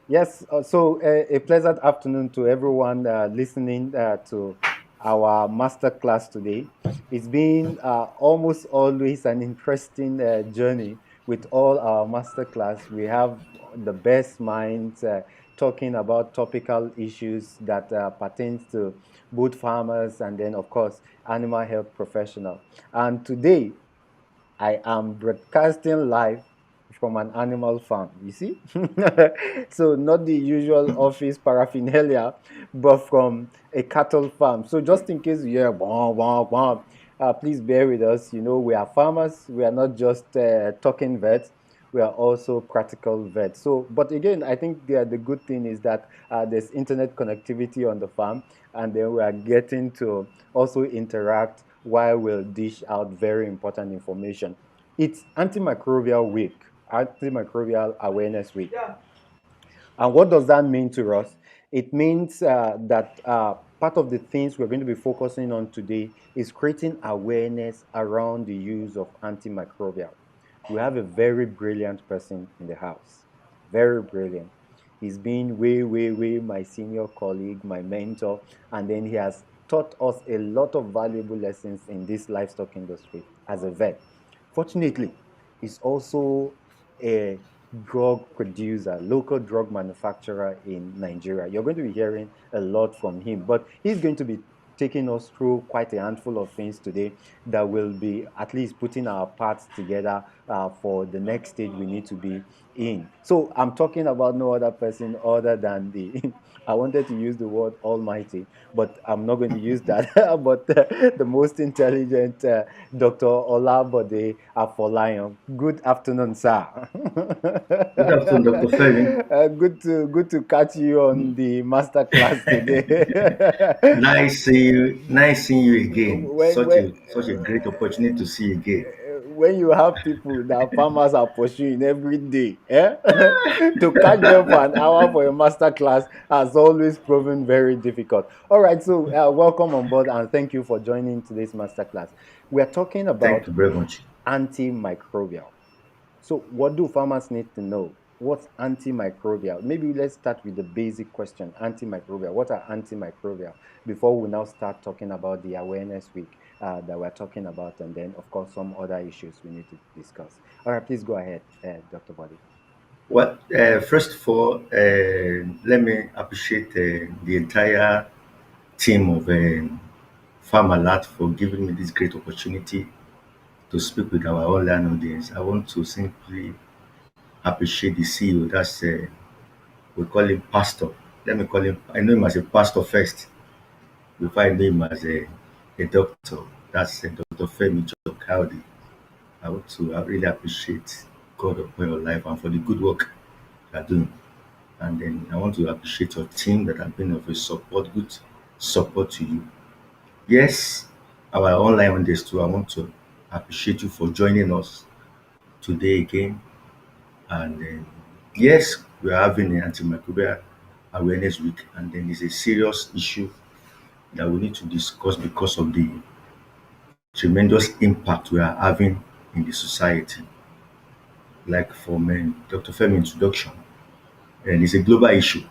Yes, a pleasant afternoon to everyone listening to our master class today. It's been almost always an interesting journey with all our master class. We have the best minds talking about topical issues that pertains to both farmers and then, of course, animal health professional. And today, I am broadcasting live from an animal farm. You see? So, not the usual office paraphernalia, but from a cattle farm. So, just in case you hear, wah, wah, wah, please bear with us. You know, we are farmers, we are not just talking vets. We are also practical vets. So, but again, I think the good thing is that there's internet connectivity on the farm, and then we are getting to also interact while we'll dish out very important information. It's Antimicrobial Week, Antimicrobial Awareness Week. And what does that mean to us? It means that part of the things we're going to be focusing on today is creating awareness around the use of antimicrobial. We have a very brilliant person in the house, very brilliant. He's been way, way, way my senior colleague, my mentor, and then he has taught us a lot of valuable lessons in this livestock industry as a vet. Fortunately, he's also a drug producer, local drug manufacturer in Nigeria. You're going to be hearing a lot from him, but he's going to be taking us through quite a handful of things today that will be at least putting our parts together for the next stage we need to be in. So I'm talking about no other person other than the I wanted to use the word almighty, but I'm not going to use that. But the most intelligent Dr. Olabode Afolayan. Good afternoon, sir. Good afternoon, Dr. Femi. Good to catch you on the master class today. Nice seeing you again. when, Such when, a great opportunity to see you again. when you have people that farmers are pursuing every day, to catch them for an hour for a master class has always proven very difficult. All right, so welcome on board and thank you for joining today's master class. We are talking Thank about you very much. antimicrobial. So, what do farmers need to know? What's antimicrobial? Maybe let's start with the basic question antimicrobial. What are antimicrobial? Before we now start talking about the awareness week that we're talking about, and then, of course, some other issues we need to discuss. All right, please go ahead, Dr. Body. First of all, let me appreciate the entire team of Farm Alert for giving me this great opportunity to speak with our online audience. I want to simply appreciate the CEO. That's we call him Pastor. Let me call him. I know him as a pastor first before I know him as a doctor. That's Dr. Femi Jokaudi. I really appreciate God upon your life and for the good work you are doing. And then I want to appreciate your team that have been of a support, good support to you. Yes, our online on this too. I want to appreciate you for joining us today again. And then, yes, we are having an antimicrobial awareness week, and then it's a serious issue that we need to discuss because of the tremendous impact we are having in the society. Like from Dr. Femi introduction, and it's a global issue,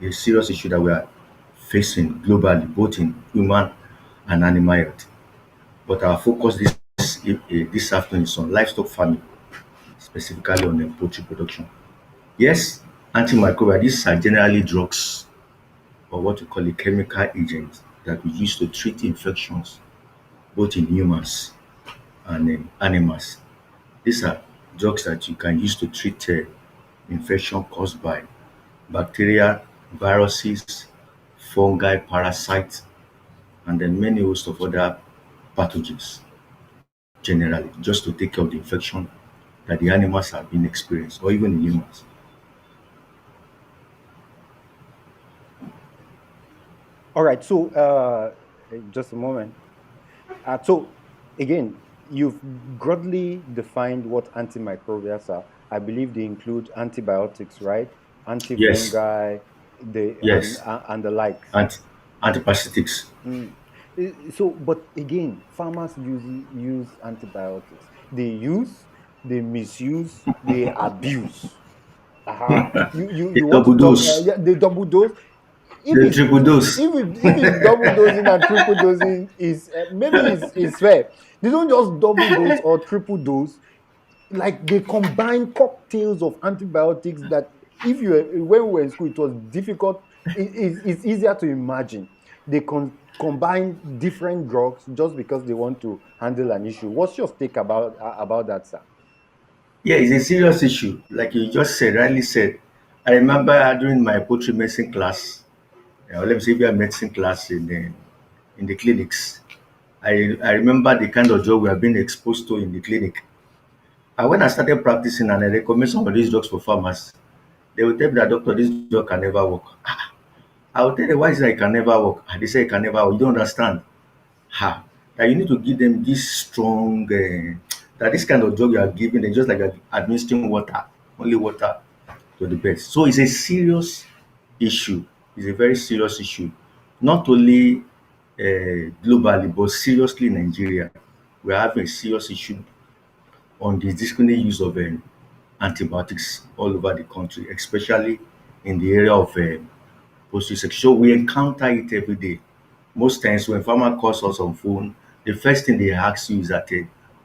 a serious issue that we are facing globally, both in human and animal health. But our focus this afternoon is on livestock farming, specifically on poultry production. Yes, antimicrobial, these are generally drugs or what we call a chemical agent that we use to treat infections both in humans and in animals. These are drugs that you can use to treat infection caused by bacteria, viruses, fungi, parasites, and then many host of other pathogens generally, just to take care of the infection that the animals have been experienced or even the humans. All right, so just a moment. So, again, you've broadly defined what antimicrobials are. I believe they include antibiotics, right? Yes, Antifungi, the yes, and the likes. and antiparasitics. Mm. So, but again, farmers use antibiotics. They use, they misuse, they abuse. You A you want to double double, dose, yeah, the double dose. If the it's triple dose. if it's double dosing and triple dosing is maybe is fair. They don't just double dose or triple dose. Like they combine cocktails of antibiotics that if you when we were in school it was difficult. It's easier to imagine. They combine different drugs just because they want to handle an issue. What's your take about that, sir? Yeah, it's a serious issue. Like you just said, rightly said. I remember during my poultry medicine class, let me say, if you have medicine class in the clinics, I remember the kind of drug we have been exposed to in the clinic. And when I started practicing and I recommend some of these drugs for farmers, they will tell me that doctor, this drug can never work. I will tell them why is it can never work. And they say it can never work. You don't understand. Ha. That you need to give them this strong that this kind of drug you are giving them just like you're administering water, only water to the birds. So it's a serious issue. It's a very serious issue. Not only globally, but seriously in Nigeria. We're having a serious issue on the discriminate use of antibiotics all over the country, especially in the area of poultry sector. So we encounter it every day. Most times when farmer calls us on phone, the first thing they ask you is that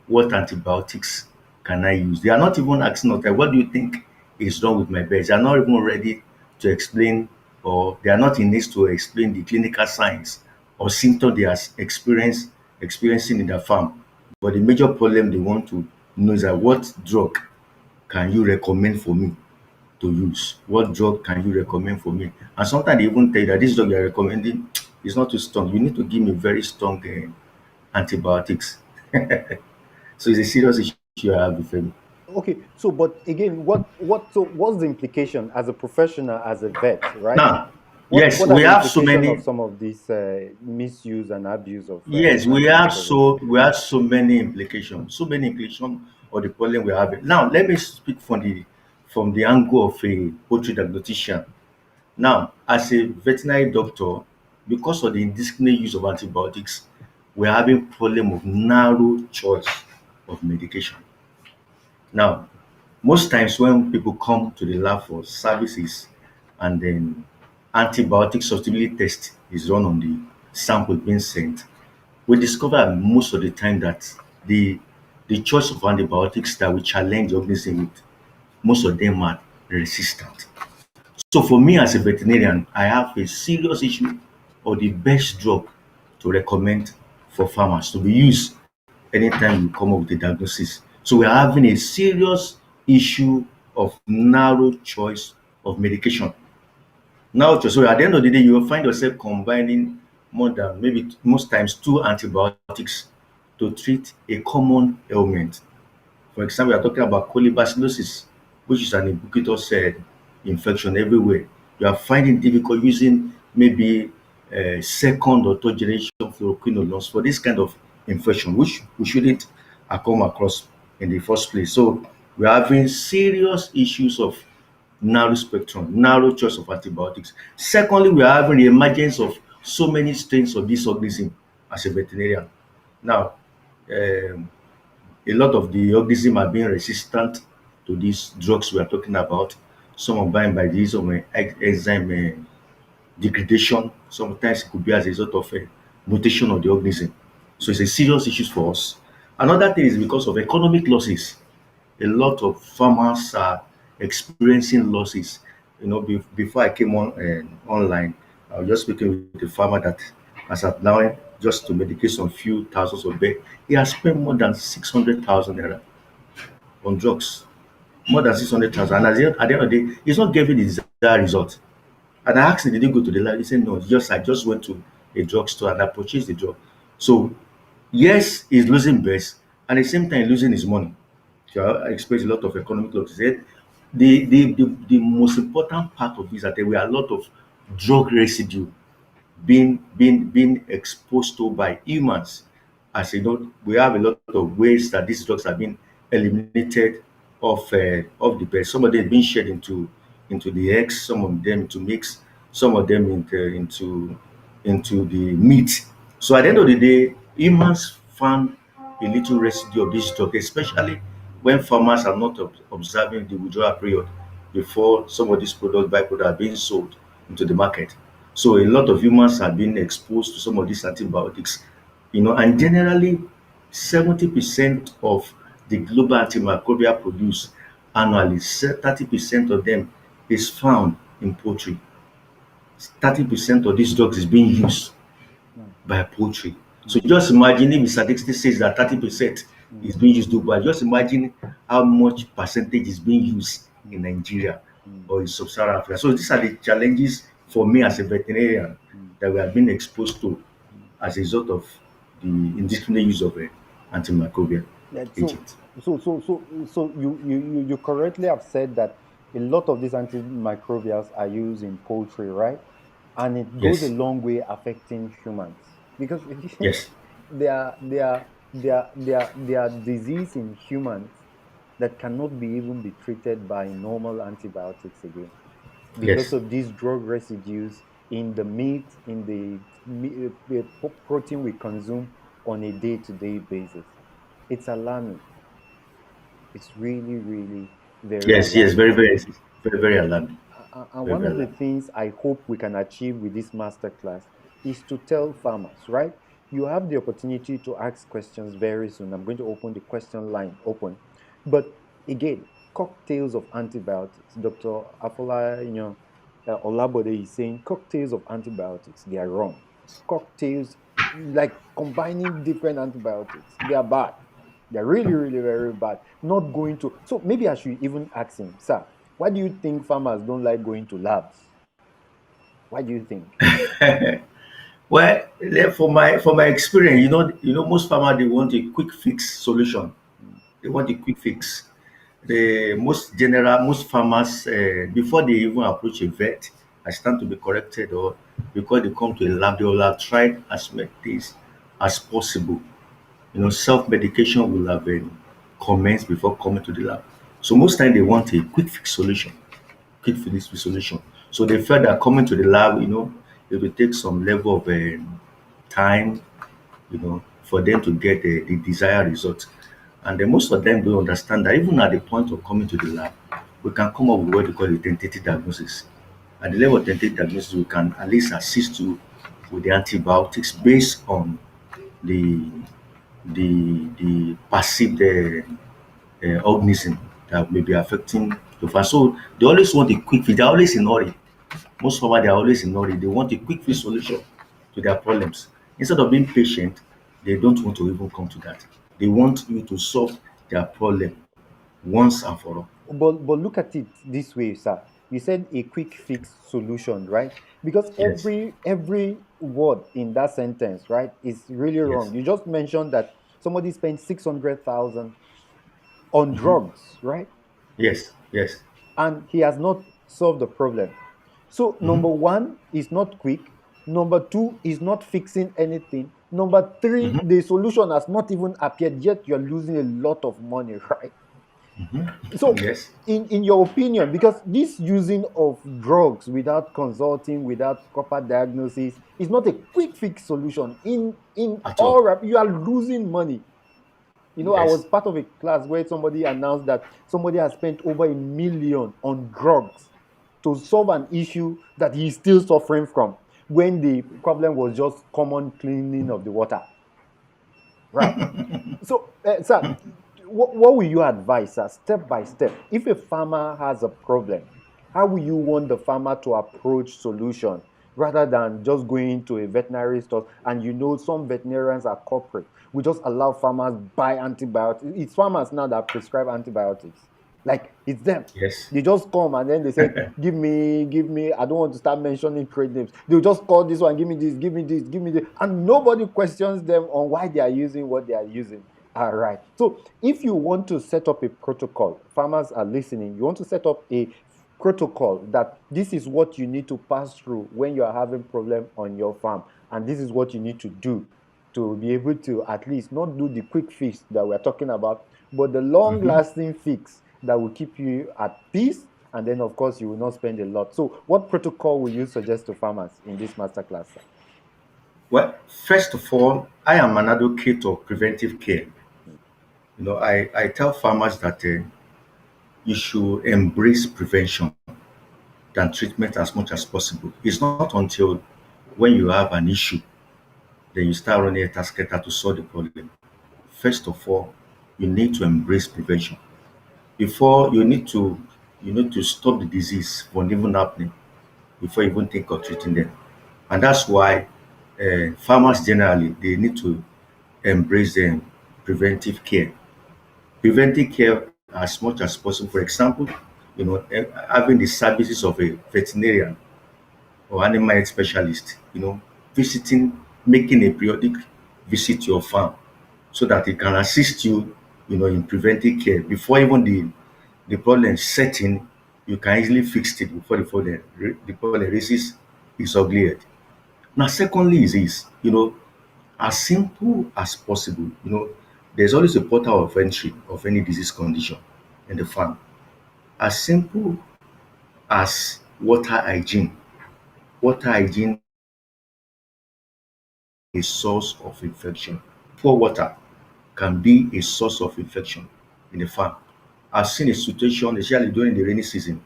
what antibiotics can I use? They are not even asking us what do you think is wrong with my birds? They are not even ready to explain, or they are not in need to explain the clinical signs or symptoms they are experiencing in their farm. But the major problem they want to know is that what drug can you recommend for me to use? What drug can you recommend for me? And sometimes they even tell you that this drug you're recommending is not too strong. You need to give me very strong antibiotics. So it's a serious issue I have with them. Okay, so but again, what's the implication as a professional, as a vet, right? Now, yes, What are we the have so implications of many. some of this misuse and abuse of Yes, antimicrobials? we have so many implications, so many implications of the problem we have. Now, let me speak from the angle of a poultry diagnostician. Now, as a veterinary doctor, because of the indiscriminate use of antibiotics, we're having problem of narrow choice of medication. Now, most times when people come to the lab for services and then antibiotic susceptibility test is run on the sample being sent, we discover most of the time that the choice of antibiotics that we challenge the organism with, most of them are resistant. So for me as a veterinarian, I have a serious issue of the best drug to recommend for farmers to be used anytime we come up with a diagnosis. So we're having a serious issue of narrow choice of medication. Now, so at the end of the day, you will find yourself combining more than maybe most times two antibiotics to treat a common ailment. For example, we are talking about colibacillosis, which is an ubiquitous infection everywhere. You are finding difficult using maybe second or third generation fluoroquinolones for this kind of infection, which we shouldn't have come across in the first place. So we are having serious issues of narrow spectrum, narrow choice of antibiotics. Secondly, we are having the emergence of so many strains of this organism as a veterinarian. Now, um, a lot of the organisms are being resistant to these drugs we are talking about. Some are bound by the use of enzyme degradation. Sometimes it could be as a result of a mutation of the organism. So it's a serious issue for us. Another thing is because of economic losses. A lot of farmers are experiencing losses. Before I came online, I was just speaking with a farmer that as of now, just to medicate some few thousands of bed, he has spent more than 600,000 naira on drugs. More than 600,000. And at the end of the day, he's not giving the desired result. And I asked him, did he go to the lab? He said, no, I just went to a drugstore and I purchased the drug. So, yes, he's losing best, and at the same time, losing his money. So I experienced a lot of economic losses. The most important part of this is that there were a lot of drug residue being exposed to by humans. As you know, we have a lot of ways that these drugs are being eliminated of the bed. Some of them being shared into the eggs, some of them into mix, some of them into the meat. So at the end of the day, humans found a little residue of this drug, especially when farmers are not observing the withdrawal period. before some of these products, byproducts, are being sold into the market. So a lot of humans are being exposed to some of these antibiotics, and generally 70% of the global antimicrobial produce annually, 30% of them is found in poultry. 30% of these drugs is being used mm, by poultry. So mm, just imagine if statistic says that 30% mm, is being used globally. Just imagine how much percentage is being used in mm, Nigeria mm, or in sub-Saharan Africa. So these are the challenges for me as a veterinarian mm, that we have been exposed to mm. as a result of the indiscriminate use of antimicrobial Yeah, agents. you correctly have said that a lot of these antimicrobials are used in poultry, right? And it goes a Yes, long way affecting humans because yes, there are disease in humans that cannot be even be treated by normal antibiotics again because yes, of these drug residues in the meat, in the protein we consume on a day-to-day basis. It's alarming. It's really, really very yes, yes. alarming. Very, very, very, very alarming. And Very, one very of the alarming. things I hope we can achieve with this masterclass is to tell farmers, right? You have the opportunity to ask questions very soon. I'm going to open the question line open. But again, cocktails of antibiotics. Dr. Afola, Olabode is saying cocktails of antibiotics, they are wrong. Cocktails, like combining different antibiotics, they are bad. They're really, really very bad. Not going to. So maybe I should even ask him, sir, why do you think farmers don't like going to labs? Why do you think? Well, for my experience, most farmers they want a quick fix solution. Mm, They want a quick fix. The most farmers before they even approach a vet, I stand to be corrected, or because they come to a lab, they will have tried as many things as possible. Self medication will have been commenced before coming to the lab. So most time they want a quick fix solution, quick fix solution. So they felt that coming to the lab, it will take some level of time, for them to get the desired result. And then most of them don't understand that even at the point of coming to the lab, we can come up with what we call a tentative diagnosis. At the level of tentative diagnosis, we can at least assist you with the antibiotics based on the the perceived organism that may be affecting the farm. So they always want a quick fix. They're always in hurry. Most farmers they are always in hurry. They want a quick fix solution to their problems. Instead of being patient, they don't want to even come to that. They want you to solve their problem once and for all. but look at it this way, sir. You said a quick fix solution, right? Because Yes, every word in that sentence, right, is really yes, wrong. You just mentioned that somebody spent 600,000 on drugs, right? yes, yes. And he has not solved the problem. So, number one is not quick. Number two is not fixing anything. Number three, the solution has not even appeared yet. You're losing a lot of money, right? So, Yes, in your opinion, because this using of drugs without consulting, without proper diagnosis, is not a quick fix solution. In at all. all, you are losing money. I was Yes. part of a class where somebody announced that somebody has spent over 1 million on drugs to solve an issue that he's still suffering from when the problem was just common cleaning of the water, right? So, sir, what will you advise, sir, step by step? If a farmer has a problem, how will you want the farmer to approach solution rather than just going to a veterinary store? And some veterinarians are corporate. We just allow farmers buy antibiotics. It's farmers now that prescribe antibiotics. Like it's them. Yes. They just come and then they say, give me. I don't want to start mentioning trade names. They'll just call this one, give me this, give me this, give me this. And nobody questions them on why they are using what they are using. All right. So if you want to set up a protocol, farmers are listening, you want to set up a protocol that this is what you need to pass through when you are having problem on your farm. And this is what you need to do to be able to at least not do the quick fix that we're talking about, but the long lasting fix that will keep you at peace. And then, of course, you will not spend a lot. So, what protocol will you suggest to farmers in this masterclass, sir? Well, first of all, I am an advocate of preventive care. I tell farmers that you should embrace prevention than treatment as much as possible. It's not until when you have an issue then you start running a task to solve the problem. First of all, you need to embrace prevention. Before you need to stop the disease from even happening before you even think of treating them. And that's why farmers generally they need to embrace preventive care. Preventive care as much as possible. For example, having the services of a veterinarian or animal health specialist, visiting, making a periodic visit to your farm so that it can assist you, in preventive care before even the problem setting. You can easily fix it before the problem raises its ugly head. Now, secondly, is this, as simple as possible. There's always a portal of entry of any disease condition in the farm. As simple as water hygiene. Water hygiene is a source of infection. Poor water can be a source of infection in the farm. I've seen a situation, especially during the rainy season,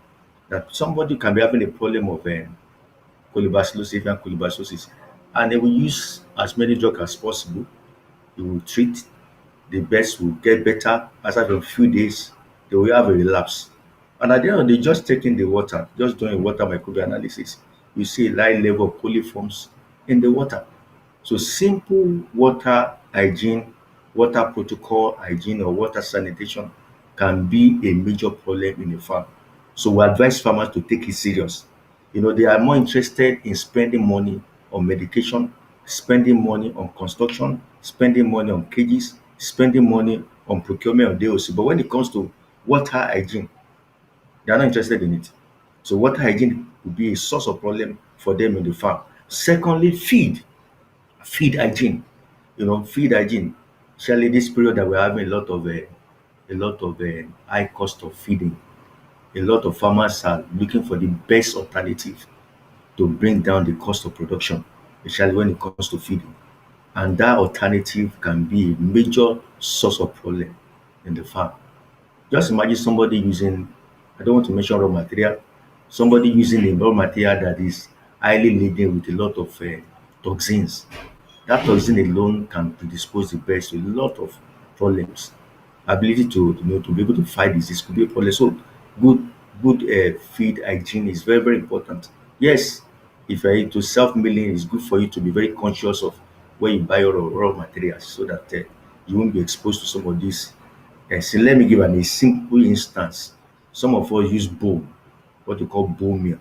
that somebody can be having a problem of colibacillosis, avian colibacillosis, and they will use as many drugs as possible. They will treat, the best will get better. After a few days, they will have a relapse. And at the end of the day, just taking the water, just doing water microbial analysis, you see a high level of coliforms in the water. So simple water hygiene, water protocol hygiene or water sanitation can be a major problem in a farm. So we advise farmers to take it serious. They are more interested in spending money on medication, spending money on construction, spending money on cages, spending money on procurement of DOC. But when it comes to water hygiene, they are not interested in it. So water hygiene will be a source of problem for them in the farm. Secondly, feed hygiene. Feed hygiene. Especially this period that we're having a lot of high cost of feeding. A lot of farmers are looking for the best alternative to bring down the cost of production, especially when it comes to feeding. And that alternative can be a major source of problem in the farm. Just imagine somebody using, I don't want to mention raw material, somebody using a raw material that is highly laden with a lot of toxins. That toxin alone can predispose the birds to a lot of problems. Ability to be able to fight disease could be a problem. So good good feed hygiene is very very important. Yes, if you're into self milling, it's good for you to be very conscious of where you buy your raw materials so that you won't be exposed to some of these. So let me give a simple instance. Some of us use bone, what we call bone meal.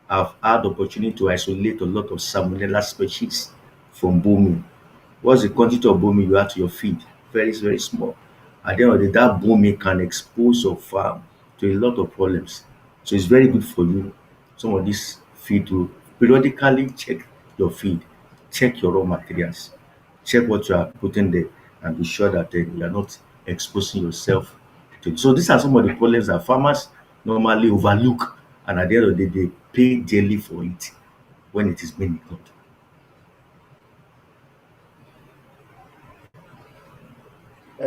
I've had the opportunity to isolate a lot of salmonella species from bone meal. What's the quantity of bone meal you add to your feed? Very, very small. At the end of the day, that bone meal can expose your farm to a lot of problems. So it's very good for you, some of this feed, to periodically check your feed, check your raw materials, check what you are putting there, and be sure that you are not exposing yourself to it. So these are some of the problems that farmers normally overlook, and at the end of the day, they pay daily for it when it is being ignored.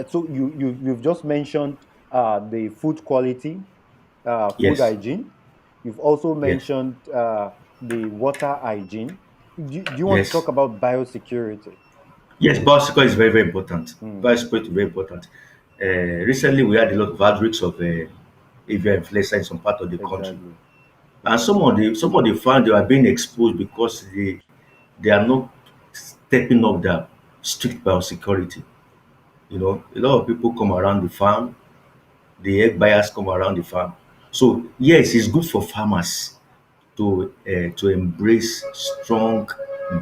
So you've just mentioned the food quality, food Yes, hygiene. You've also yes, mentioned the water hygiene. Do you want to yes. talk about biosecurity? Yes, bicycle is very, very important. Hmm, Bicycle is very important. Recently, we had a lot of outbreaks of avian influenza in some part of the country, exactly. and Exactly. some of the farms they are being exposed because they are not stepping up their strict biosecurity. A lot of people come around the farm, the egg buyers come around the farm. So yes, it's good for farmers to embrace strong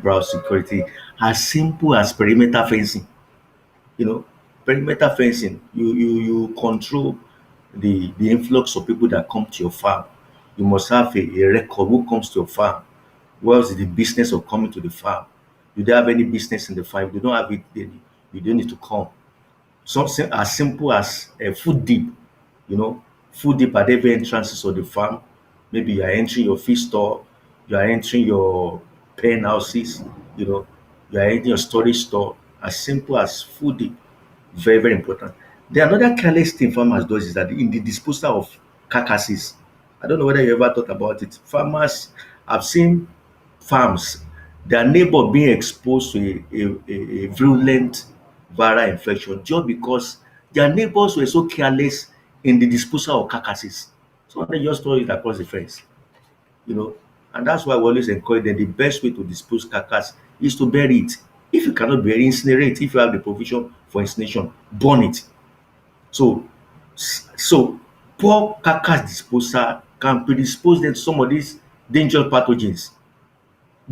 biosecurity, as simple as perimeter fencing. you know Perimeter fencing, you control the influx of people that come to your farm. You must have a record who comes to your farm. What is the business of coming to the farm? You don't have any business in the farm. If you don't have it, then you don't need to come. Something as simple as a food dip, you know, food dip at every entrances of the farm. Maybe you are entering your feed store, you are entering your pen houses, you know, you are entering your storage store. As simple as food dip, very, very important. The another careless thing farmers does is that in the disposal of carcasses, I don't know whether you ever thought about it. Farmers, I've seen farms, their neighbor being exposed to a virulent viral infection just because their neighbors were so careless in the disposal of carcasses. So they just throw it across the fence, you know. And that's why we always encourage them the best way to dispose carcass is to bury it. If you cannot bury, incinerate. If you have the provision for incineration, burn it. So so poor carcass disposal can predispose them to some of these dangerous pathogens.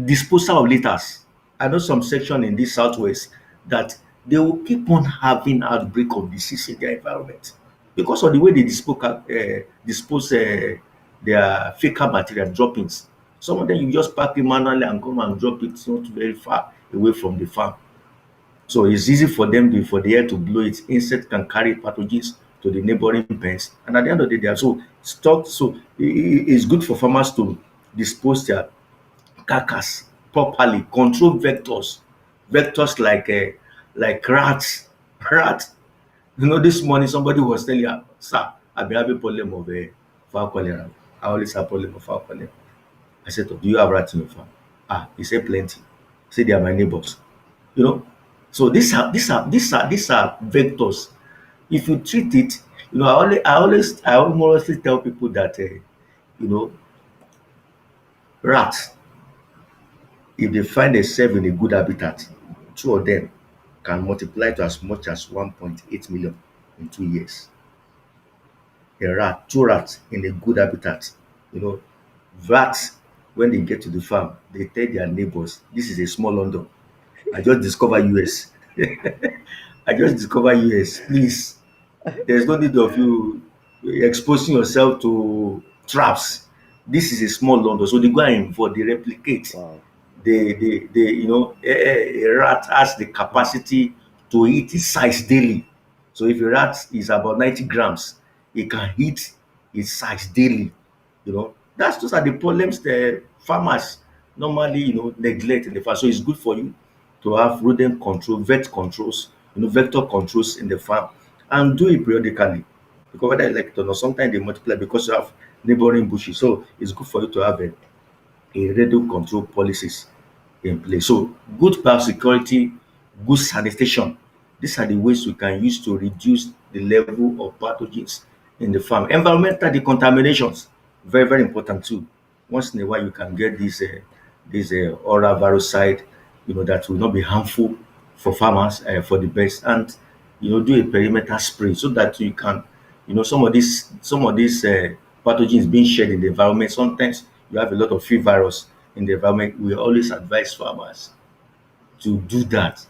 Disposal of litters. I know some section in this southwest that they will keep on having outbreak of disease in their environment because of the way they dispose their fecal material droppings. Some of them you just pack it manually and come and drop it not very far away from the farm. So it's easy for them for the air to blow it. Insect can carry pathogens to the neighboring pens. And at the end of the day, they are so stocked. So it's good for farmers to dispose their carcass properly, control vectors, vectors like rats, rat. You know, this morning somebody was telling you, sir, I've been having problem of fowl cholera. I always have problem of fowl cholera. I said, oh, do you have rats in your farm? Ah, he said plenty. He said they are my neighbors. You know, so these are vectors. If you treat it, you know, I almost tell people that you know, rats, if they find themselves in a good habitat, two of them can multiply to as much as 1.8 million in 2 years. A rat, two rats in a good habitat. You know, rats, when they get to the farm, they tell their neighbors, this is a small London. I just discover US. I just discover US. Please, there's no need of you exposing yourself to traps. This is a small London. So they go and involve, they replicate. Wow. They you know, a rat has the Mm. capacity to eat its size daily. So if a rat is about 90 grams, it can eat its size daily. You know, that's those are the problems the farmers normally, you know, neglect in the farm. So it's good for you to have rodent control, vet controls, you know, vector controls in the farm, and do it periodically. Because whether you like it or not, sometimes they multiply because you have neighboring bushes. So it's good for you to have a radio control policies in place. So good biosecurity, good sanitation, these are the ways we can use to reduce the level of pathogens in the farm. Environmental decontaminations, very, very important too. Once in a while, you can get this oral viricide, you know, that will not be harmful for farmers, for the best, and you know, do a perimeter spray so that you can, you know, some of these pathogens being shared in the environment. Sometimes you have a lot of free virus in the environment. We always advise farmers to do that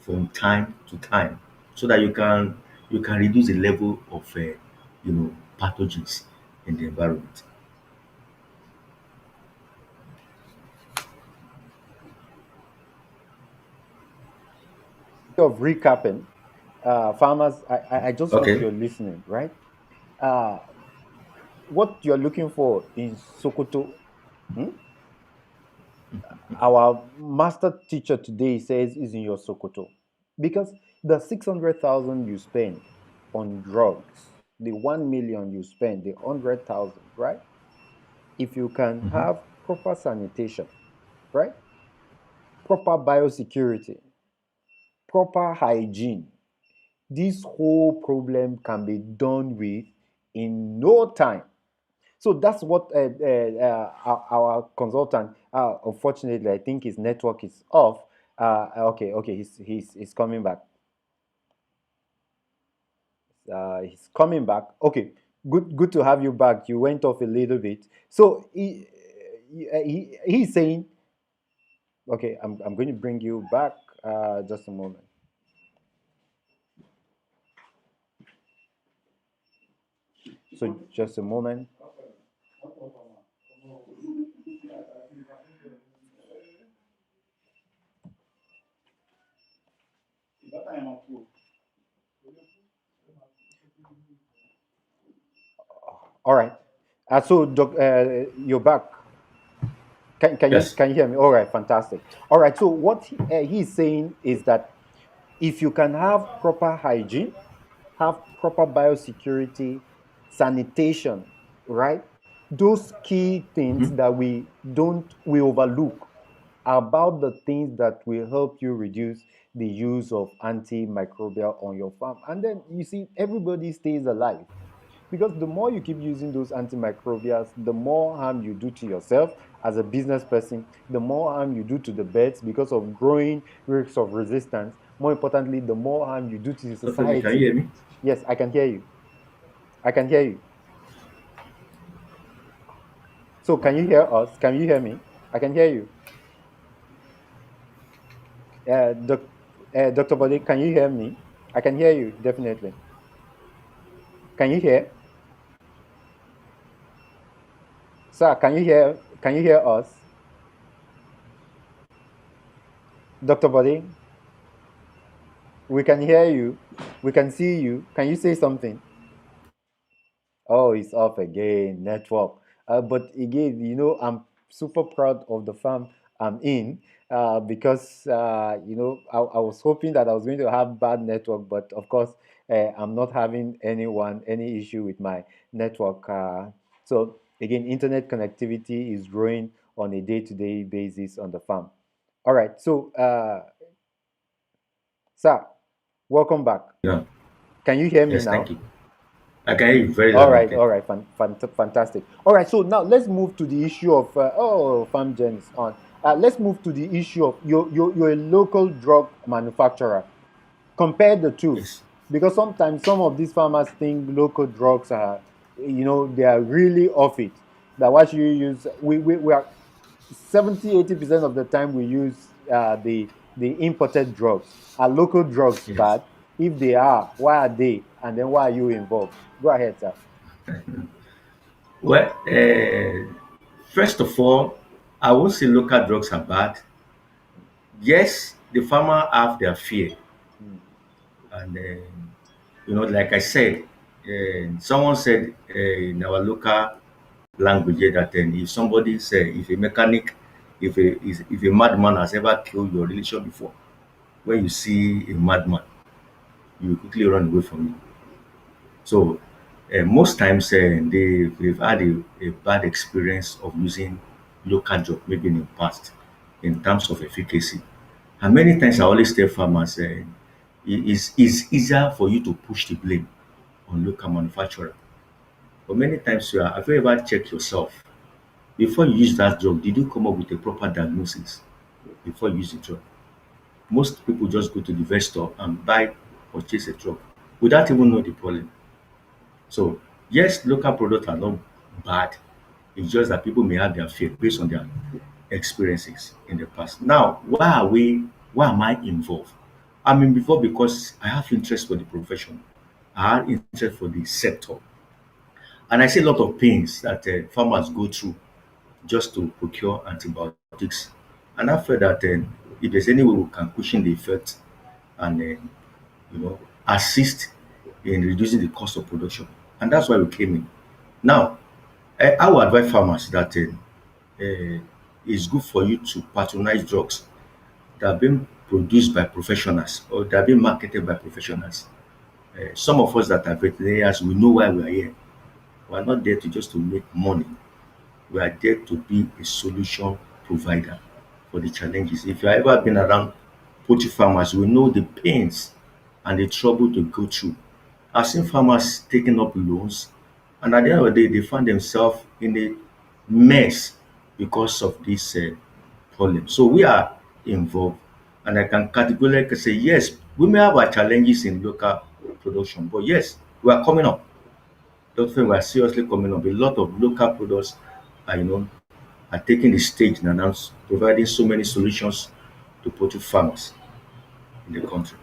from time to time so that you can reduce the level of you know, pathogens in the environment. Of recapping, farmers, I just hope Okay. you're listening, right? Uh, what you're looking for in Sokoto, hmm? Our master teacher today says is in your Sokoto. Because the 600,000 you spend on drugs, the 1 million you spend, the 100,000, right? If you can Mhm. have proper sanitation, right? Proper biosecurity, proper hygiene, this whole problem can be done with in no time. So that's what our consultant, unfortunately, I think his network is off. Okay, he's coming back. He's coming back. Okay, good to have you back. You went off a little bit. So he's saying, okay, I'm going to bring you back. Just a moment. So just a moment. All right. You're back. Yes. Can you hear me? All right, fantastic. All right. So what he's saying is that if you can have proper hygiene, have proper biosecurity, sanitation, right? Those key things Mhm. that we overlook about the things that will help you reduce the use of antimicrobial on your farm. And then you see, everybody stays alive. Because the more you keep using those antimicrobials, the more harm you do to yourself as a business person, the more harm you do to the birds because of growing risks of resistance. More importantly, the more harm you do to the Okay, can you society. hear me? Yes, I can hear you. I can hear you. So, can you hear us? Can you hear me? I can hear you. Dr. Bode, can you hear me? I can hear you, definitely. Can you hear? Sir, can you hear? Can you hear us? Dr. Bode, we can hear you. We can see you. Can you say something? Oh, it's off again. Network. But again, I'm super proud of the farm I'm in because, I was hoping that I was going to have bad network, but of course, I'm not having any issue with my network. So, again, internet connectivity is growing on a day to day basis on the farm. All right. So, sir, welcome back. Yeah. Can you hear me Yes, thank now? you. I can hear you very loud and clear. All right, fantastic. All right, so now let's move to the issue of Farm Gen is on. Let's move to the issue of you're a local drug manufacturer. Compare the two, Yes. because sometimes some of these farmers think local drugs are, they are really off it. That what you use, we are 70-80% of the time we use the imported drugs. Are local drugs Yes. bad? If they are, why are they? And then why are you involved? Go ahead, sir. Well, first of all, I won't say local drugs are bad. Yes, the farmer have their fear, Mm, and like I said, someone said in our local language here that if somebody say if a mechanic, if a madman has ever killed your relation before, when you see a madman, you quickly run away from him. So most times they've had a bad experience of using local drug maybe in the past in terms of efficacy. And many times I always tell farmers it's easier for you to push the blame on local manufacturer. But many times have you ever checked yourself before you use that drug? Did you come up with a proper diagnosis before you use the drug? Most people just go to the vet store and buy purchase a drug without even know the problem. So yes, local products are not bad. It's just that people may have their fear based on their experiences in the past. Now, why am I involved? I'm involved because I have interest for the profession. I have interest for the sector. And I see a lot of pains that farmers go through just to procure antibiotics. And I feel that if there's any way we can cushion the effect and assist in reducing the cost of production. And that's why we came in. Now, I would advise farmers that it's good for you to patronize drugs that are being produced by professionals or that are being marketed by professionals. Some of us that are veterinarians, we know why we are here. We are not there to just to make money. We are there to be a solution provider for the challenges. If you have ever been around poultry farmers, we know the pains and the trouble to go through. I've seen farmers taking up loans, and at the end of the day, they find themselves in a mess because of this problem. So we are involved, and I can categorically say yes, we may have our challenges in local production, but yes, we are coming up. Don't think we are seriously coming up. A lot of local products are, are taking the stage and are providing so many solutions to poultry farmers in the country.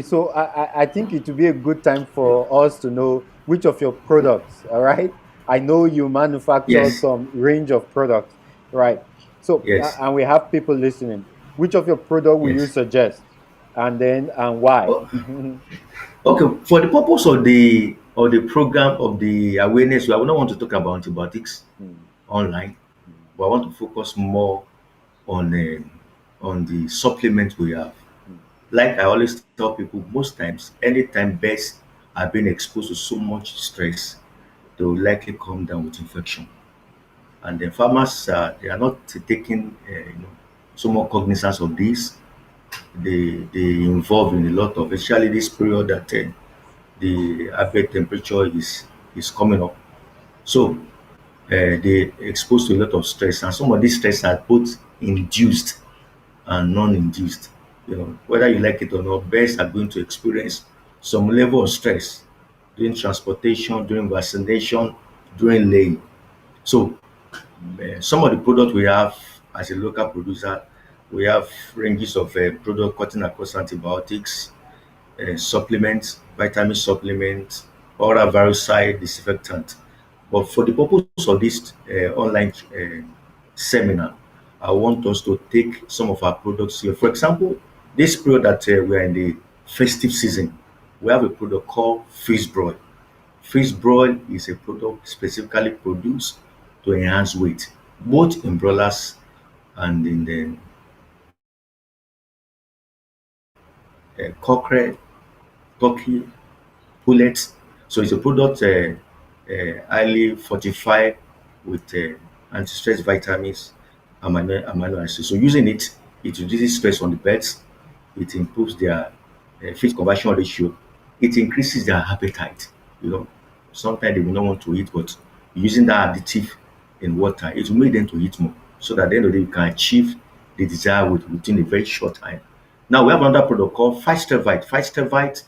So I think it would be a good time for us to know which of your products, all right? I know you manufacture Yes, some range of products, right? So, yes, and we have people listening. Which of your product will you yes. suggest? And why? Oh, okay, for the purpose of the program of the awareness, I would not want to talk about antibiotics Mm, online, mm, but I want to focus more on the supplements we have. mm, Like I always tell people, most times, anytime best. are being exposed to so much stress, they will likely come down with infection. And the farmers, they are not taking so more cognizance of this. They involve in a lot of, especially this period that the average temperature is coming up. So they exposed to a lot of stress, and some of these stress are both induced and non-induced. Whether you like it or not, birds are going to experience some level of stress during transportation, during vaccination, during laying. So some of the products we have as a local producer, we have ranges of product cutting across antibiotics, supplements, vitamin supplements, oral virucide, disinfectant. But for the purpose of this online seminar, I want us to take some of our products here. For example, this period that we are in the festive season, we have a product called Fish Broil. Fish Broil is a product specifically produced to enhance weight, both in broilers and in the cockerel, turkey, pullets. So it's a product highly fortified with anti-stress vitamins, amino acids. So using it, it reduces stress on the birds. It improves their feed conversion ratio. It increases their appetite. You know, sometimes they will not want to eat, but using that additive in water, it will make them to eat more. So that at the end of the day, you can achieve the desired weight within a very short time. Now we have another product called Five-Stevite. Five-Stevite,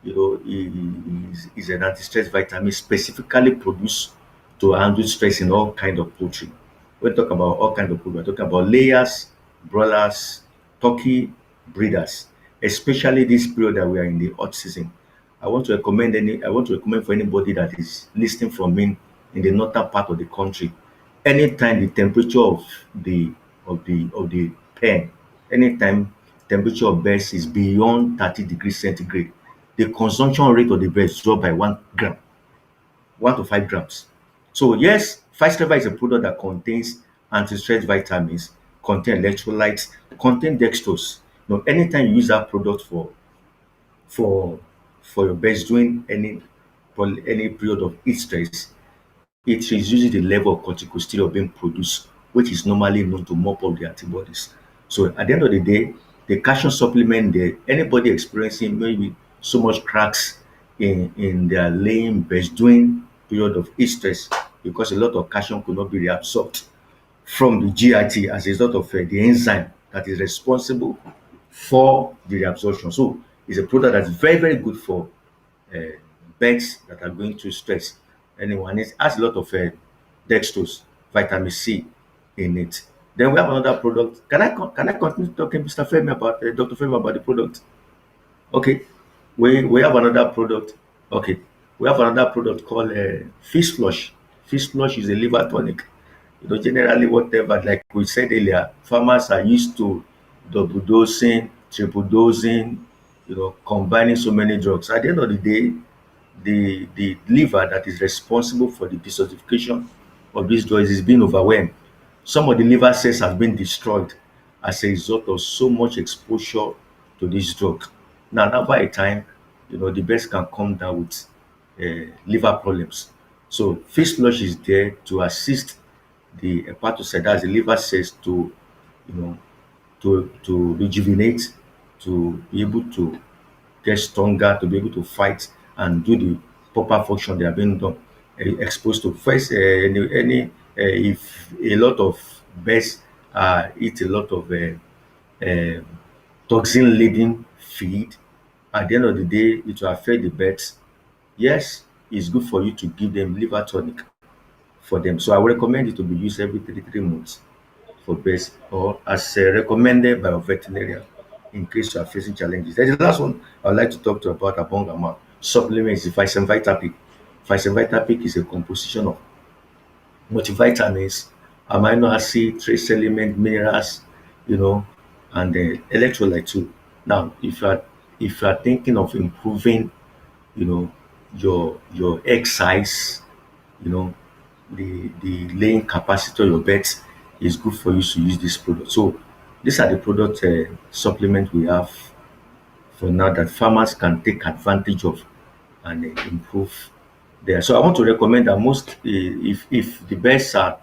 is an anti-stress vitamin specifically produced to handle stress in all kind of poultry. When we talk about all kind of poultry, we're talking about layers, broilers, turkey, breeders, especially this period that we are in the hot season. I want to recommend for anybody that is listening from me in the northern part of the country. Anytime the temperature of the pen, anytime temperature of birds is beyond 30 degrees centigrade, the consumption rate of the birds drop by 1 gram, 1 to 5 grams. So yes, Phytosterol is a product that contains anti-stress vitamins, contain electrolytes, contain dextrose. Anytime you use that product for for your birds during any period of heat stress, it reduces the level of corticosteroid being produced, which is normally known to mop up the antibodies. So at the end of the day, the calcium supplement, anybody experiencing maybe so much cracks in their laying birds during period of heat stress, because a lot of calcium could not be reabsorbed from the GIT as a result of the enzyme that is responsible for the reabsorption. So it's a product that's very, very good for uh, birds that are going through stress. Anyone, it has a lot of dextrose, vitamin C in it. Then we have another product. Can I continue talking, Mr. Femi, about Dr. Femi, about the product? Okay, we have another product. Okay, we have another product called Fish Flush. Fish Flush is a liver tonic. Generally, whatever, like we said earlier, farmers are used to double dosing, triple dosing, combining so many drugs. At the end of the day, the liver that is responsible for the detoxification of these drugs is being overwhelmed. Some of the liver cells have been destroyed as a result of so much exposure to this drug. Now, after a time, the birds can come down with liver problems. So, fish flush is there to assist the hepatocyte, that's the liver cells, to you know to rejuvenate, to be able to get stronger, to be able to fight and do the proper function they are being done, exposed to. First, if a lot of birds eat a lot of toxin laden feed, at the end of the day, it will affect the birds. Yes, it's good for you to give them liver tonic for them. So I would recommend it to be used every 3 months for birds, or as recommended by a veterinarian in case you are facing challenges. Then the last one I would like to talk to about among amount supplements is Vitapic. Vitapic is a composition of multivitamins, amino acid, trace element, minerals, you know, and electrolyte too. Now, if you are thinking of improving, you know, your egg size, you know, the laying capacity of your birds, is good for you to use this product. So these are the product supplement we have for now that farmers can take advantage of and improve there. So I want to recommend that most if the birds are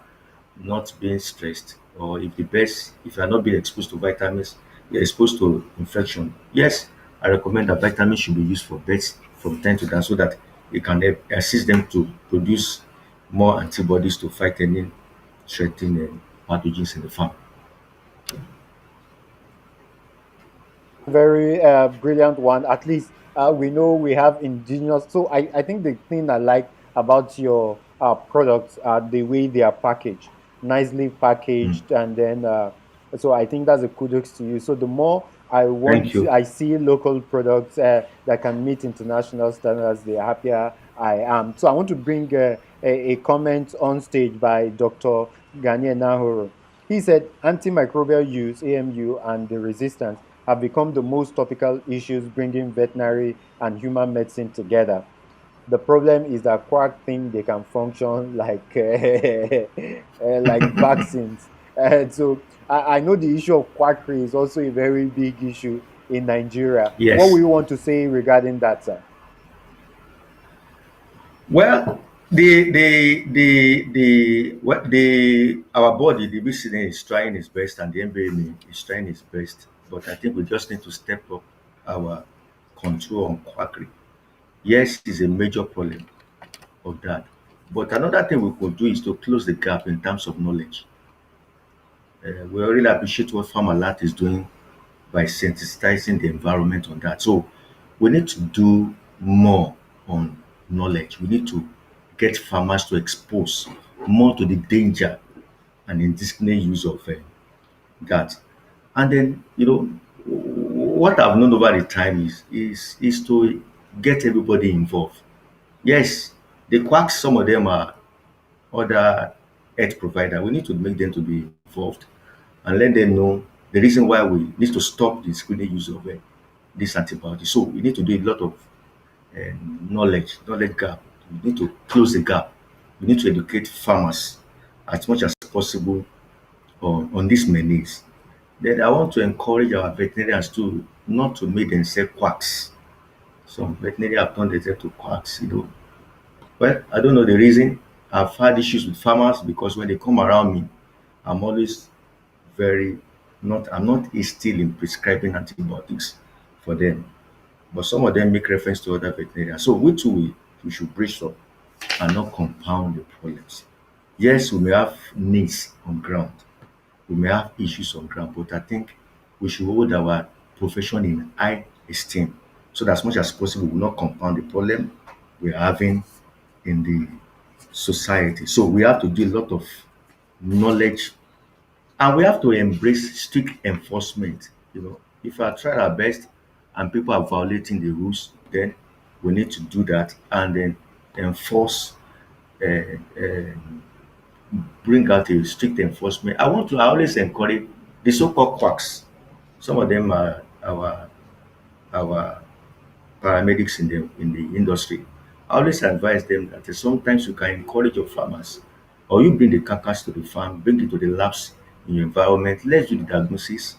not being stressed, or if the birds, if you are not being exposed to vitamins, you're exposed to infection. Yes, I recommend that vitamins should be used for birds from time to time so that it can help assist them to produce more antibodies to fight any threatening pathogens in the farm. Very brilliant one. At least we know we have indigenous. So I think the thing I like about your products are the way they are packaged, nicely Mm. packaged, and then so I think that's a kudos to you. So the more Thank you. I see local products that can meet international standards, the happier I am. So I want to bring a comment on stage by Dr. Ganier Nahoro. He said antimicrobial use, AMU, and the resistance have become the most topical issues bringing veterinary and human medicine together. The problem is that quack think they can function like like vaccines. So I know the issue of quackery is also a very big issue in Nigeria. What will Yes. you want to say regarding that, sir? Well, the our body, the BCN is trying its best, and the MBA is trying its best. But I think we just need to step up our control on quackery. Yes, it's a major problem of that. But another thing we could do is to close the gap in terms of knowledge. We really appreciate what Farm Alert is doing by sensitizing the environment on that. So we need to do more on knowledge. We need to get farmers to expose more to the danger and indiscriminate use of that. And then, what I've known over the time is to get everybody involved. Yes, the quacks, some of them are other health provider. We need to make them to be involved and let them know the reason why we need to stop the screening use of this antibiotic. So we need to do a lot of knowledge gap. We need to close the gap. We need to educate farmers as much as possible on these menace. Then I want to encourage our veterinarians to not to make themselves quacks. Some veterinarians have turned themselves to quacks. Well, I don't know the reason. I've had issues with farmers because when they come around me, I'm always very not I'm not still in prescribing antibiotics for them. But some of them make reference to other veterinarians. So we too we should brace up and not compound the problems. Yes, we may have needs on ground, we may have issues on ground, but I think we should hold our profession in high esteem so that as much as possible we will not compound the problem we're having in the society. So we have to do a lot of knowledge, and we have to embrace strict enforcement. If I try our best and people are violating the rules, then we need to do that and then enforce, uh, uh, bring out a strict enforcement. I always encourage the so-called quacks. Some of them are our paramedics in the industry. I always advise them that sometimes you can encourage your farmers, or you bring the carcass to the farm, bring it to the labs in your environment. Let's do the diagnosis.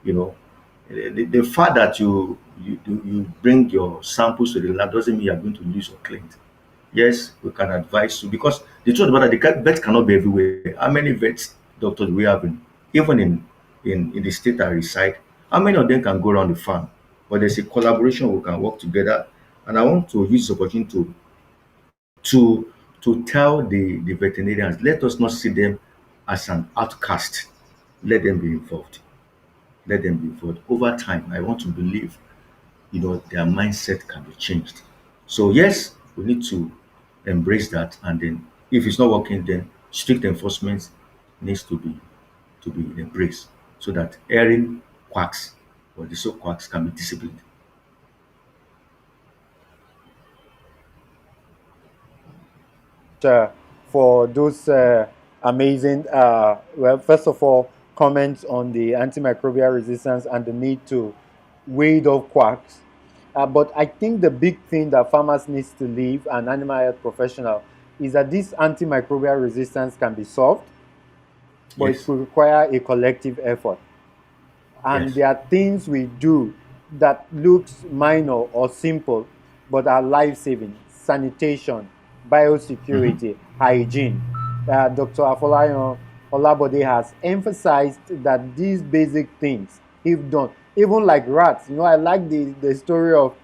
You know, the fact that you bring your samples to the lab doesn't mean you are going to use or clean it. Yes, we can advise you because the truth about it, vets cannot be everywhere. How many vets doctors we have even in the state I reside? How many of them can go around the farm? But there's a collaboration, we can work together. And I want to use this opportunity to to tell the veterinarians, let us not see them as an outcast. Let them be involved. Let them be involved. Over time, I want to believe their mindset can be changed. So yes, we need to embrace that, and then if it's not working, then strict enforcement needs to be embraced so that erring quacks or the so quacks can be disciplined. For those amazing, well, first of all, comments on the antimicrobial resistance and the need to wade off quacks. But I think the big thing that farmers needs to leave an animal health professional is that this antimicrobial resistance can be solved, but it Yes, will require a collective effort. And yes, there are things we do that looks minor or simple, but are life-saving: sanitation, Mm-hmm. biosecurity, hygiene. Dr. Afolayan Olabode has emphasized that these basic things, if done, even like rats, I like the story of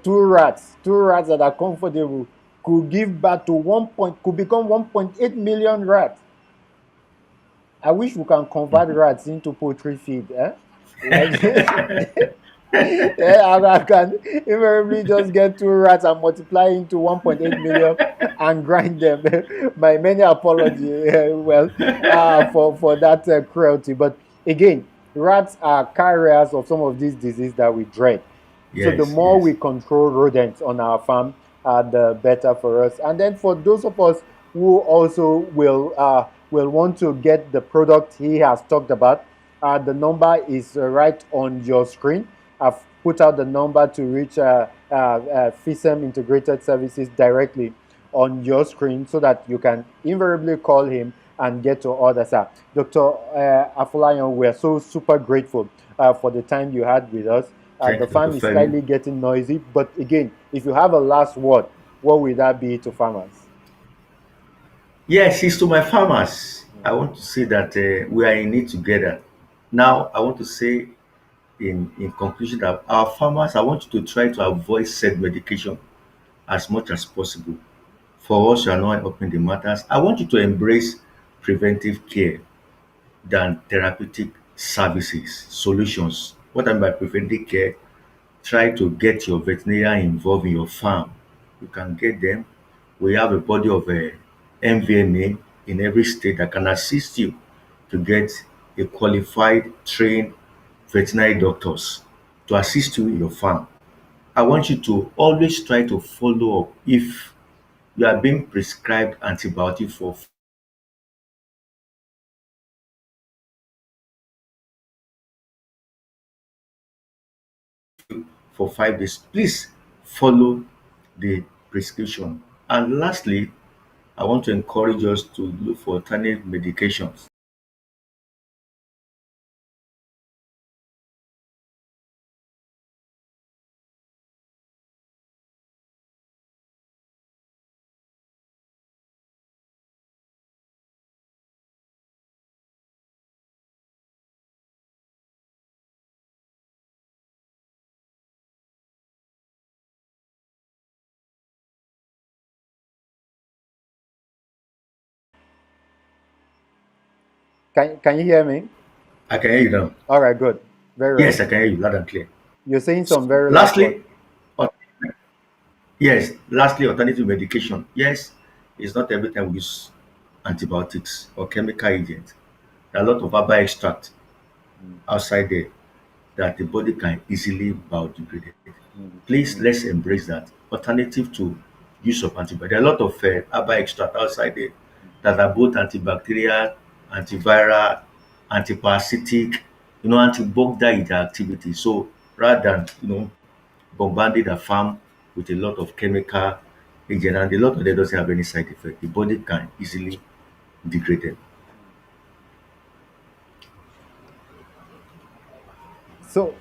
two rats that are comfortable could give birth to could become 1.8 million rats. I wish we can convert rats into poultry feed. Eh? Like, yeah, I can invariably just get two rats and multiply into 1.8 million and grind them. My many apology, for that cruelty. But again, rats are carriers of some of these diseases that we dread. So the Yes, more yes. we control rodents on our farm, the better for us. And then for those of us who also will want to get the product he has talked about, the number is right on your screen. I've put out the number to reach FISEM Integrated Services directly on your screen so that you can invariably call him and get to order, sir. Dr. Afolayan, we're so super grateful for the time you had with us. The Thank you, Dr. farm is Femi. slightly getting noisy, but again, if you have a last word, what will that be to farmers? Yes, it's to my farmers. I Mm, want to say that we are in it together. Now, I want to say in conclusion that our farmers, I want you to try to avoid said medication as much as possible. For us, you are not helping the matters. I want you to embrace preventive care than therapeutic services, solutions. What I mean by preventive care, try to get your veterinarian involved in your farm. You can get them. We have a body of MVMA in every state that can assist you to get a qualified, trained veterinary doctors to assist you in your farm. I want you to always try to follow up if you are being prescribed antibiotic for 5 days. Please follow the prescription. And lastly, I want to encourage us to look for alternate medications. can you hear me? I can hear you now. All right, good. Very Yes, well. I can hear you loud and clear. You're saying some very last word. Lastly, al- yes, lastly, alternative medication. Yes, it's not every time we use antibiotics or chemical agents. There are a lot of herbal extract Mm, outside there that the body can easily biodegrade. mm, Please mm, let's embrace that. Alternative to use of antibiotics. There are a lot of herbal extract outside there that are both antibacterial, antiviral, antiparasitic, antibacterial in their activity. So rather than bombarding the farm with a lot of chemical agent and a lot of them doesn't have any side effect, the body can easily degrade them. mm.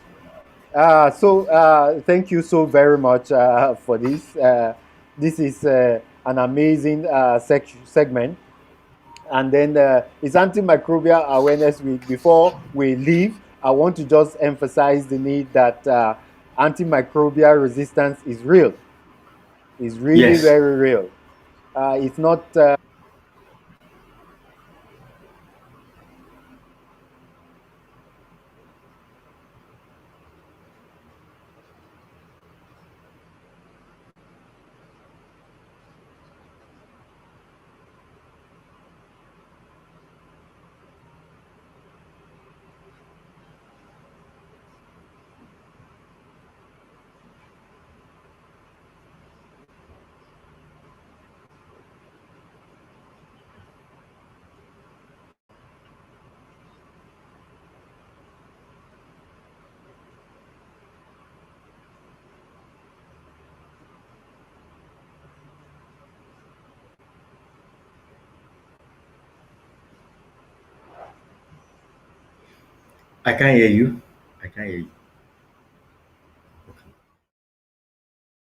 So, thank you so very much for this. This is an amazing segment. And then it's Antimicrobial Awareness Week. Before we leave, I want to just emphasize the need that antimicrobial resistance is real. It's really Yes, very real. It's not. I can hear you. I can hear you.